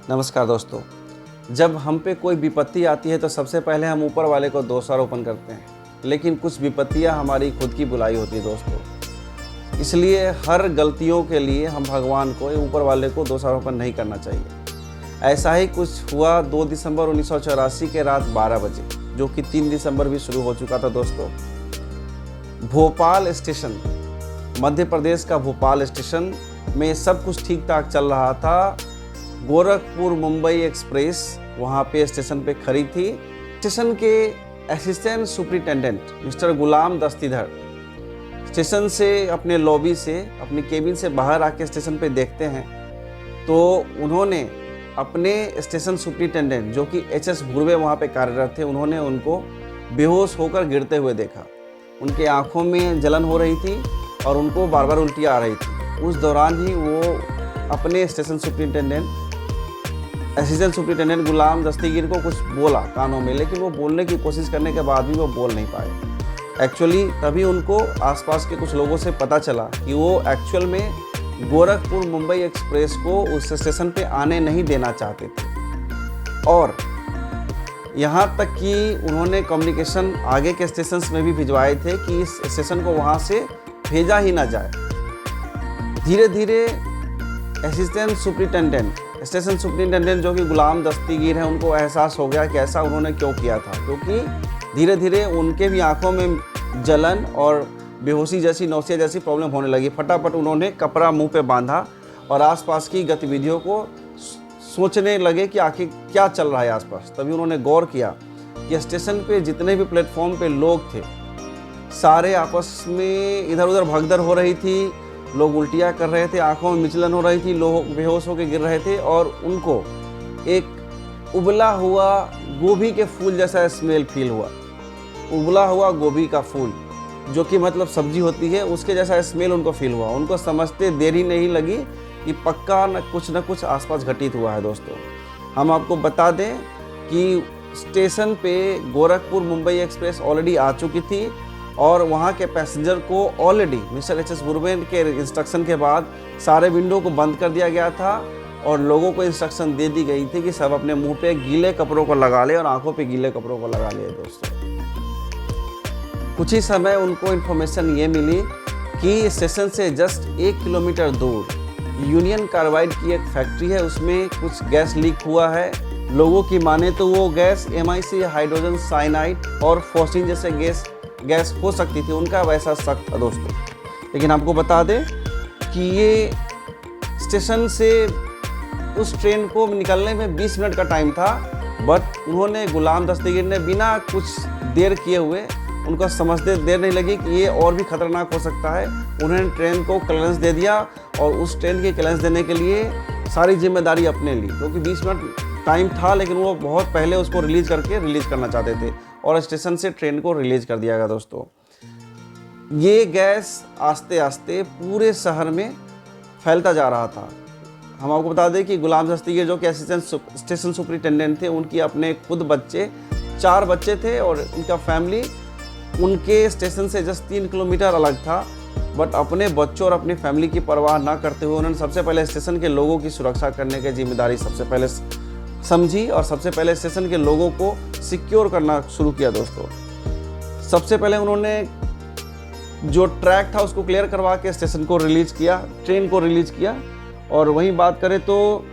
नमस्कार दोस्तों। जब हम पे कोई विपत्ति आती है तो सबसे पहले हम ऊपर वाले को दोषारोपण करते हैं, लेकिन कुछ विपत्तियां हमारी खुद की बुलाई होती है दोस्तों। इसलिए हर गलतियों के लिए हम भगवान को या ऊपर वाले को दोषारोपण नहीं करना चाहिए। ऐसा ही कुछ हुआ 2 दिसंबर 1984 के रात 12 बजे, जो कि 3 दिसंबर भी शुरू हो चुका था दोस्तों। भोपाल स्टेशन, मध्य प्रदेश का भोपाल स्टेशन में सब कुछ ठीक ठाक चल रहा था। गोरखपुर मुंबई एक्सप्रेस वहाँ पे स्टेशन पे खड़ी थी। स्टेशन के असिस्टेंट सुपरिटेंडेंट मिस्टर गुलाम दस्तीधर स्टेशन से अपने लॉबी से अपनी केबिन से बाहर आके स्टेशन पे देखते हैं तो उन्होंने अपने स्टेशन सुपरिटेंडेंट जो कि एच.एस. भुर्वे वहाँ पे कार्यरत थे, उन्होंने उनको बेहोश होकर गिरते हुए देखा। उनके आँखों में जलन हो रही थी और उनको बार बार उल्टियाँ आ रही थी। उस दौरान ही वो अपने स्टेशन सुपरिटेंडेंट असिस्टेंट सुपरिटेंडेंट गुलाम दस्तीगीर को कुछ बोला कानों में, लेकिन वो बोलने की कोशिश करने के बाद भी वो बोल नहीं पाए। एक्चुअली तभी उनको आसपास के कुछ लोगों से पता चला कि वो एक्चुअल में गोरखपुर मुंबई एक्सप्रेस को उस स्टेशन पे आने नहीं देना चाहते थे और यहाँ तक कि उन्होंने कम्युनिकेशन आगे के स्टेशन में भी भिजवाए थे कि इस स्टेशन को वहाँ से भेजा ही ना जाए। धीरे धीरे असिस्टेंट सुपरिटेंडेंट स्टेशन सुपरिटेंडेंट जो कि गुलाम दस्तीगीर हैं, उनको एहसास हो गया कि ऐसा उन्होंने क्यों किया था, क्योंकि धीरे धीरे उनके भी आंखों में जलन और बेहोशी जैसी नौसिया जैसी प्रॉब्लम होने लगी। फटाफट उन्होंने कपड़ा मुंह पे बांधा और आसपास की गतिविधियों को सोचने लगे कि आखिर क्या चल रहा है आसपास। तभी उन्होंने गौर किया कि स्टेशन पे जितने भी प्लेटफॉर्म पे लोग थे सारे आपस में इधर उधर भगदड़ हो रही थी, लोग उल्टियाँ कर रहे थे, आंखों में मिचलन हो रही थी, लोग बेहोश होकर गिर रहे थे और उनको एक उबला हुआ गोभी के फूल जैसा स्मेल फील हुआ। उबला हुआ गोभी का फूल जो कि मतलब सब्जी होती है, उसके जैसा स्मेल उनको फील हुआ। उनको समझते देर ही नहीं लगी कि पक्का न कुछ आसपास घटित हुआ है दोस्तों। हम आपको बता दें कि स्टेशन पे गोरखपुर मुंबई एक्सप्रेस ऑलरेडी आ चुकी थी और वहाँ के पैसेंजर को ऑलरेडी मिस्टर एच.एस. भुर्वे के इंस्ट्रक्शन के बाद सारे विंडो को बंद कर दिया गया था और लोगों को इंस्ट्रक्शन दे दी गई थी कि सब अपने मुंह पे गीले कपड़ों को लगा ले और आंखों पे गीले कपड़ों को लगा ले दोस्तों। कुछ ही समय उनको इन्फॉर्मेशन ये मिली कि स्टेशन से जस्ट 1 किलोमीटर दूर यूनियन कार्बाइड की एक फैक्ट्री है, उसमें कुछ गैस लीक हुआ है। लोगों की माने तो वो गैस MIC हाइड्रोजन साइनाइड और फॉस्फिन जैसे गैस हो सकती थी, उनका वैसा शक था दोस्तों। लेकिन आपको बता दें कि ये स्टेशन से उस ट्रेन को निकलने में 20 मिनट का टाइम था, बट उन्होंने गुलाम दस्तीगीर ने बिना कुछ देर किए हुए, उनको समझते देर नहीं लगी कि ये और भी खतरनाक हो सकता है, उन्होंने ट्रेन को क्लियरेंस दे दिया और उस ट्रेन की क्लियरेंस देने के लिए सारी जिम्मेदारी अपने ली, क्योंकि 20 मिनट टाइम था लेकिन वो बहुत पहले उसको रिलीज़ करना चाहते थे और स्टेशन से ट्रेन को रिलीज़ कर दिया गया दोस्तों। ये गैस आस्ते आस्ते पूरे शहर में फैलता जा रहा था। हम आपको बता दें कि गुलाम दस्तीगीर जो कि असिस्टेंट स्टेशन सुपरिटेंडेंट थे, उनकी अपने खुद बच्चे 4 बच्चे थे और उनका फैमिली उनके स्टेशन से जस्ट 3 किलोमीटर अलग था, बट अपने बच्चों और अपनी फैमिली की परवाह ना करते हुए उन्होंने सबसे पहले स्टेशन के लोगों की सुरक्षा करने की जिम्मेदारी सबसे पहले समझी और सबसे पहले स्टेशन के लोगों को सिक्योर करना शुरू किया दोस्तों। सबसे पहले उन्होंने जो ट्रैक था उसको क्लियर करवा के स्टेशन को रिलीज किया, ट्रेन को रिलीज किया। और वहीं बात करें तो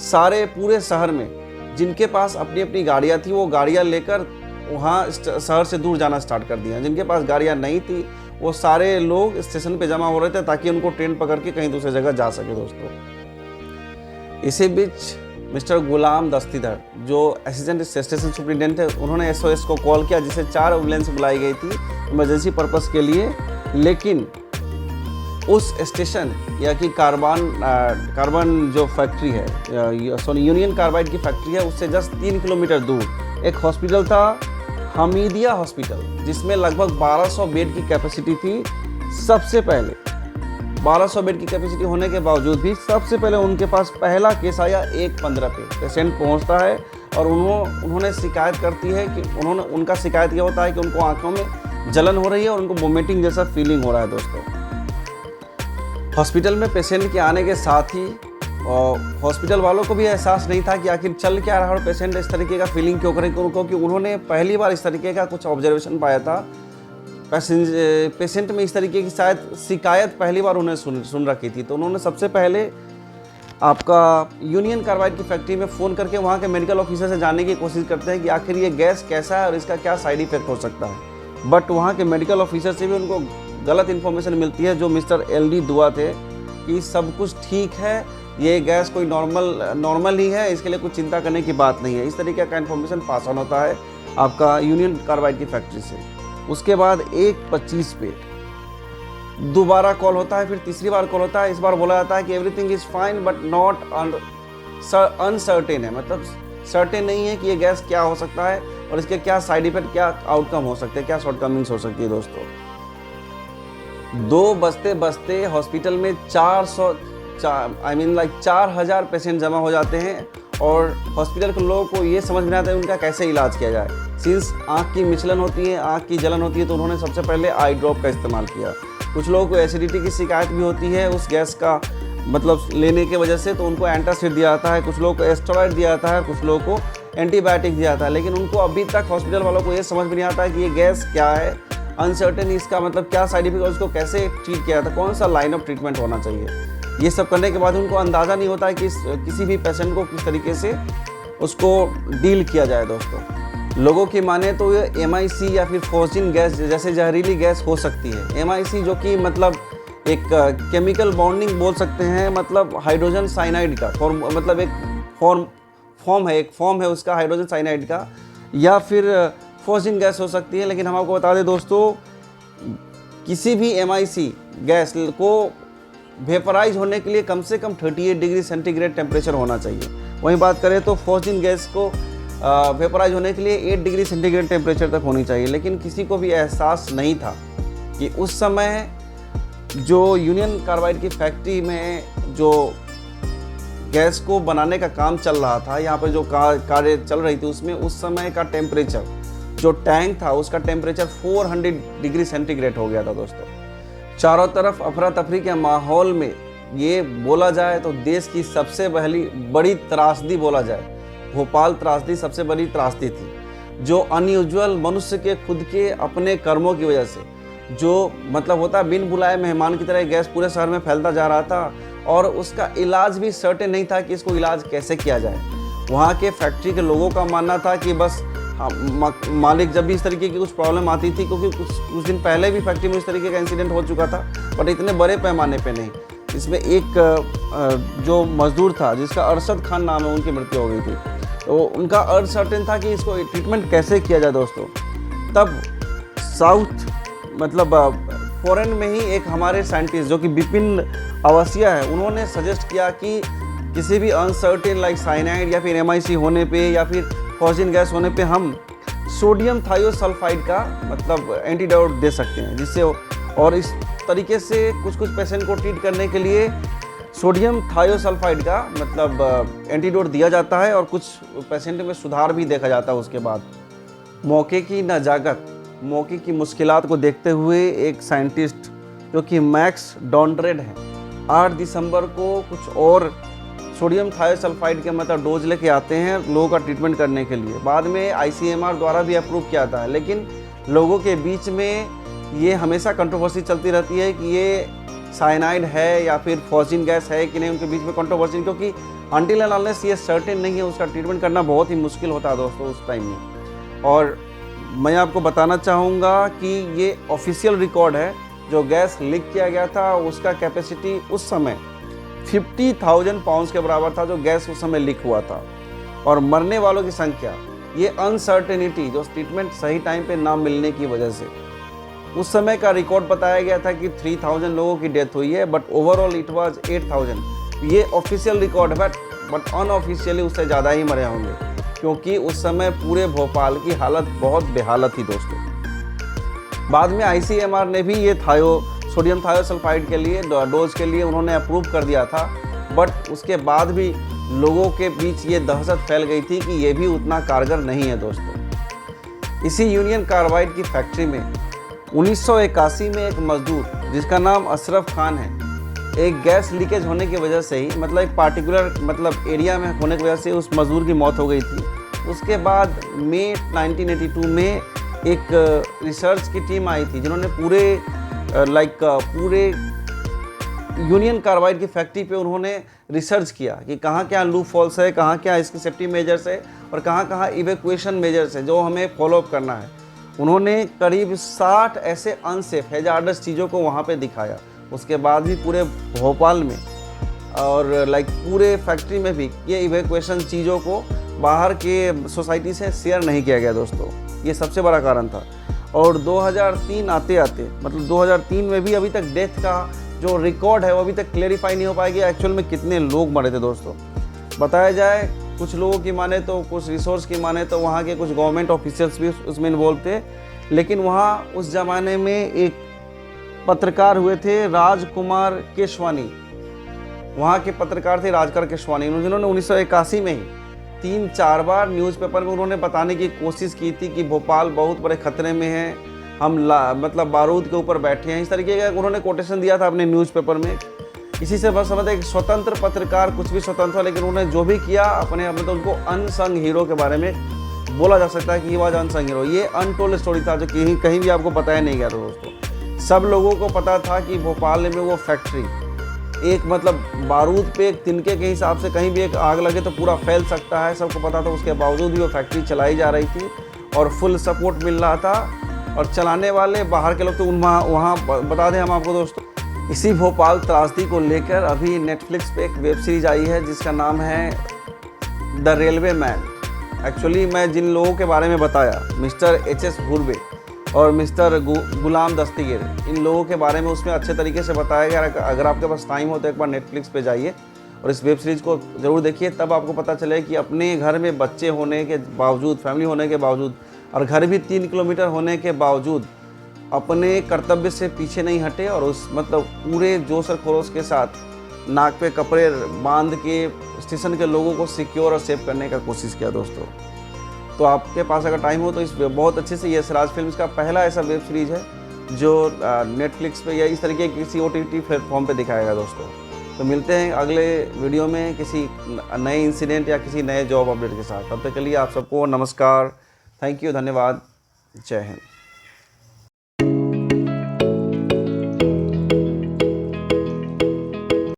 सारे पूरे शहर में जिनके पास अपनी अपनी गाड़ियाँ थी वो गाड़ियाँ लेकर वहाँ शहर से दूर जाना स्टार्ट कर दिया। जिनके पास गाड़ियाँ नहीं थी वो सारे लोग स्टेशन पे जमा हो रहे थे ताकि उनको ट्रेन पकड़ के कहीं दूसरी जगह जा सके दोस्तों। इसी बीच मिस्टर गुलाम दस्तीधर जो असिस्टेंट स्टेशन सुपरिटेंडेंट थे, उन्होंने SOS को कॉल किया, जिसे 4 एम्बुलेंस बुलाई गई थी इमरजेंसी पर्पस के लिए। लेकिन उस स्टेशन या कि कार्बन जो फैक्ट्री है, यूनियन कार्बाइड की फैक्ट्री है, उससे जस्ट 3 किलोमीटर दूर एक हॉस्पिटल था, हमीदिया हॉस्पिटल, जिसमें लगभग 1200 बेड की कैपेसिटी थी। सबसे पहले 1200 बेड की कैपेसिटी होने के बावजूद भी सबसे पहले उनके पास पहला केस आया 1:15 पे पेशेंट पहुंचता है और उन्होंने शिकायत करती है कि उनका शिकायत ये होता है कि उनको आंखों में जलन हो रही है और उनको वोमिटिंग जैसा फीलिंग हो रहा है दोस्तों। हॉस्पिटल में पेशेंट के आने के साथ ही हॉस्पिटल वालों को भी एहसास नहीं था कि आखिर चल क्या रहा है और पेशेंट इस तरीके का फीलिंग क्यों करे, क्योंकि उन्होंने पहली बार इस तरीके का कुछ ऑब्जर्वेशन पाया था। पेशेंट में इस तरीके की शायद शिकायत पहली बार उन्हें सुन रखी थी। तो उन्होंने सबसे पहले आपका यूनियन कार्बाइड की फैक्ट्री में फ़ोन करके वहाँ के मेडिकल ऑफिसर से जानने की कोशिश करते हैं कि आखिर ये गैस कैसा है और इसका क्या साइड इफ़ेक्ट हो सकता है। बट वहाँ के मेडिकल ऑफिसर से भी उनको गलत इन्फॉर्मेशन मिलती है, जो मिस्टर LD दुआ थे, कि सब कुछ ठीक है, ये गैस कोई नॉर्मल ही है, इसके लिए कुछ चिंता करने की बात नहीं है। इस तरीके का इन्फॉर्मेशन पास ऑन होता है आपका यूनियन कार्बाइड की फैक्ट्री से। उसके बाद 1:25 पे दोबारा कॉल होता है, फिर तीसरी बार कॉल होता है। इस बार बोला जाता है कि everything is fine but not uncertain है, मतलब सर्टेन नहीं है कि ये गैस क्या हो सकता है और इसके क्या साइड इफेक्ट, क्या आउटकम हो सकते हैं, क्या शॉर्टकमिंग्स हो सकती है। दोस्तों 2 बजते हॉस्पिटल में 4000 पेशेंट जमा हो जाते हैं और हॉस्पिटल के लोगों को ये समझ में आता है उनका कैसे इलाज किया जाए। सिंस आँख की मिचलन होती है, आँख की जलन होती है, तो उन्होंने सबसे पहले आई ड्रॉप का इस्तेमाल किया। कुछ लोगों को एसिडिटी की शिकायत भी होती है उस गैस का मतलब लेने की वजह से, तो उनको एंटासिड दिया जाता है, कुछ लोगों को एस्टेरॉइड दिया जाता है, कुछ लोगों को एंटीबायोटिक दिया जाता है। लेकिन उनको अभी तक हॉस्पिटल वालों को ये समझ में नहीं आता है कि ये गैस क्या है, अनसर्टेन इसका मतलब क्या साइड इफेक्ट, उसको कैसे ट्रीट किया जाता है, कौन सा लाइन ऑफ ट्रीटमेंट होना चाहिए। ये सब करने के बाद उनको अंदाज़ा नहीं होता है कि किसी भी पेशेंट को किस तरीके से उसको डील किया जाए। दोस्तों लोगों की माने तो ये MIC या फिर फॉस्जिन गैस जैसे जहरीली गैस हो सकती है। MIC जो कि मतलब एक केमिकल बॉन्डिंग बोल सकते हैं, मतलब हाइड्रोजन साइनाइड का मतलब एक फॉर्म है उसका हाइड्रोजन साइनाइड का, या फिर फॉस्जिन गैस हो सकती है। लेकिन हम आपको बता दें दोस्तों, किसी भी MIC गैस को वेपराइज होने के लिए कम से कम 38 डिग्री सेंटीग्रेड टेम्परेचर होना चाहिए। वहीं बात करें तो फॉस्जिन गैस को वेपराइज होने के लिए 8 डिग्री सेंटीग्रेड टेम्परेचर तक होनी चाहिए। लेकिन किसी को भी एहसास नहीं था कि उस समय जो यूनियन कार्बाइड की फैक्ट्री में जो गैस को बनाने का काम चल रहा था, यहाँ पर जो कार्य चल रही थी, उसमें उस समय का टेम्परेचर जो टैंक था उसका टेम्परेचर 400 डिग्री सेंटीग्रेड हो गया था। दोस्तों चारों तरफ अफरा तफरी के माहौल में ये बोला जाए तो देश की सबसे बड़ी त्रासदी बोला जाए, भोपाल त्रासदी सबसे बड़ी त्रासदी थी, जो अनयूजुअल मनुष्य के खुद के अपने कर्मों की वजह से, जो मतलब होता बिन बुलाए मेहमान की तरह गैस पूरे शहर में फैलता जा रहा था और उसका इलाज भी सर्टेन नहीं था कि इसको इलाज कैसे किया जाए। वहाँ के फैक्ट्री के लोगों का मानना था कि बस मालिक जब भी इस तरीके की कुछ प्रॉब्लम आती थी, क्योंकि कुछ दिन पहले भी फैक्ट्री में इस तरीके का इंसिडेंट हो चुका था, बट इतने बड़े पैमाने पे नहीं। इसमें एक जो मजदूर था जिसका अरशद खान नाम है, उनकी मृत्यु हो गई थी, तो उनका अनसर्टेन था कि इसको ट्रीटमेंट कैसे किया जाए। दोस्तों तब साउथ मतलब फॉरेन में ही एक हमारे साइंटिस्ट जो कि बिपिन अवस्थिया है, उन्होंने सजेस्ट किया कि किसी भी अनसर्टेन लाइक साइनाइड या फिर MIC होने पे या फिर फॉस्जिन गैस होने पे हम सोडियम थायोसल्फाइड का मतलब एंटीडोट दे सकते हैं, जिससे और इस तरीके से कुछ पेशेंट को ट्रीट करने के लिए सोडियम थायोसल्फाइड का मतलब एंटीडोट दिया जाता है और कुछ पेशेंट में सुधार भी देखा जाता है। उसके बाद मौके की नजाकत, मौके की मुश्किलात को देखते हुए एक साइंटिस्ट जो कि मैक्स डॉन्ड्रेड है, 8 दिसंबर को कुछ और सोडियम थायोसल्फाइड के मतलब डोज लेके आते हैं लोगों का ट्रीटमेंट करने के लिए। बाद में ICMR द्वारा भी अप्रूव किया जाता है, लेकिन लोगों के बीच में ये हमेशा कंट्रोवर्सी चलती रहती है कि ये साइनाइड है या फिर फॉस्जिन गैस है कि नहीं, उनके बीच में कंट्रोवर्सी, क्योंकि अनटिल एंड अनलेस ये सर्टेन नहीं है उसका ट्रीटमेंट करना बहुत ही मुश्किल होता है दोस्तों उस टाइम में। और मैं आपको बताना चाहूँगा कि ये ऑफिशियल रिकॉर्ड है, जो गैस लीक किया गया था उसका कैपेसिटी उस समय 50,000 पाउंड्स के बराबर था, जो गैस उस समय लीक हुआ था। और मरने वालों की संख्या, ये अनसर्टेनिटी जो ट्रीटमेंट सही टाइम पे ना मिलने की वजह से, उस समय का रिकॉर्ड बताया गया था कि 3000 लोगों की डेथ हुई है, बट ओवरऑल इट वाज 8000। ये ऑफिशियल रिकॉर्ड है, बट अनऑफिशियली उससे ज़्यादा ही मरे होंगे, क्योंकि उस समय पूरे भोपाल की हालत बहुत बेहालत थी दोस्तों। बाद में ICMR ने भी ये सोडियम थायोसल्फाइड के लिए डोज के लिए उन्होंने अप्रूव कर दिया था, बट उसके बाद भी लोगों के बीच ये दहशत फैल गई थी कि ये भी उतना कारगर नहीं है दोस्तों। इसी यूनियन कार्बाइड की फैक्ट्री में 1981 में एक मजदूर जिसका नाम अशरफ खान है, एक गैस लीकेज होने की वजह से ही, मतलब एक पार्टिकुलर मतलब एरिया में होने की वजह से उस मज़दूर की मौत हो गई थी। उसके बाद मई 1982 में एक रिसर्च की टीम आई थी जिन्होंने पूरे यूनियन कार्बाइड की फैक्ट्री पे उन्होंने रिसर्च किया कि कहाँ क्या लूप फॉल्स है, कहाँ क्या इसकी सेफ्टी मेजर्स है और कहाँ कहाँ इवैक्यूएशन मेजर्स है जो हमें फॉलोअप करना है। उन्होंने करीब 60 ऐसे अनसेफ हैजार्डस चीज़ों को वहाँ पे दिखाया। उसके बाद भी पूरे भोपाल में और पूरे फैक्ट्री में भी ये इवैक्यूएशन चीज़ों को बाहर के सोसाइटी से शेयर नहीं किया गया दोस्तों। ये सबसे बड़ा कारण था। और 2003 आते आते मतलब 2003 में भी अभी तक डेथ का जो रिकॉर्ड है वो अभी तक क्लेरिफाई नहीं हो पाएगी एक्चुअल में कितने लोग मरे थे दोस्तों। बताया जाए कुछ लोगों की माने तो, कुछ रिसोर्स की माने तो वहाँ के कुछ गवर्नमेंट ऑफिशियल्स भी उसमें इन्वॉल्व थे। लेकिन वहाँ उस ज़माने में एक पत्रकार हुए थे राजकुमार केशवानी, वहाँ के पत्रकार थे राजकुमार केशवानी, जिन्होंने 1981 में ही 3-4 बार न्यूज़पेपर में उन्होंने बताने की कोशिश की थी कि भोपाल बहुत बड़े खतरे में है, हम मतलब बारूद के ऊपर बैठे हैं। इस तरीके का उन्होंने कोटेशन दिया था अपने न्यूज़पेपर में। इसी से बस समझते एक स्वतंत्र पत्रकार कुछ भी स्वतंत्र, लेकिन उन्होंने जो भी किया अपने तो उनको अनसंग हीरो के बारे में बोला जा सकता है कि ही वाज अनसंग हीरो। ये अनटोल्ड स्टोरी था जो कहीं भी आपको बताया नहीं गया था दोस्तों। सब लोगों को पता था कि भोपाल में वो फैक्ट्री एक मतलब बारूद पे एक तिनके के हिसाब से कहीं भी एक आग लगे तो पूरा फैल सकता है, सबको पता था। उसके बावजूद भी वो फैक्ट्री चलाई जा रही थी और फुल सपोर्ट मिल रहा था। और चलाने वाले बाहर के लोग तो वहाँ बता दें हम आपको दोस्तों, इसी भोपाल त्रासदी को लेकर अभी नेटफ्लिक्स पे एक वेब सीरीज आई है जिसका नाम है द रेलवे मैन। एक्चुअली मैं जिन लोगों के बारे में बताया, मिस्टर HS भुर्वे और मिस्टर गुलाम दस्तगीर, इन लोगों के बारे में उसमें अच्छे तरीके से बताया गया। अगर आपके पास टाइम हो तो एक बार नेटफ्लिक्स पे जाइए और इस वेब सीरीज़ को ज़रूर देखिए, तब आपको पता चले कि अपने घर में बच्चे होने के बावजूद, फैमिली होने के बावजूद और घर भी 3 किलोमीटर होने के बावजूद अपने कर्तव्य से पीछे नहीं हटे और उस मतलब पूरे जोश और खरोश के साथ नाक पे कपड़े बांध के स्टेशन के लोगों को सिक्योर और सेफ करने का कोशिश किया दोस्तों। तो आपके पास अगर टाइम हो तो इस बहुत अच्छे से, ये स्वराज फिल्म्स का पहला ऐसा वेब सीरीज़ है जो नेटफ्लिक्स पे या इस तरीके के किसी OTT प्लेटफॉर्म पे दिखाएगा दोस्तों। तो मिलते हैं अगले वीडियो में किसी नए इंसिडेंट या किसी नए जॉब अपडेट के साथ। तब तक के लिए आप सबको नमस्कार, थैंक यू, धन्यवाद, जय हिंद।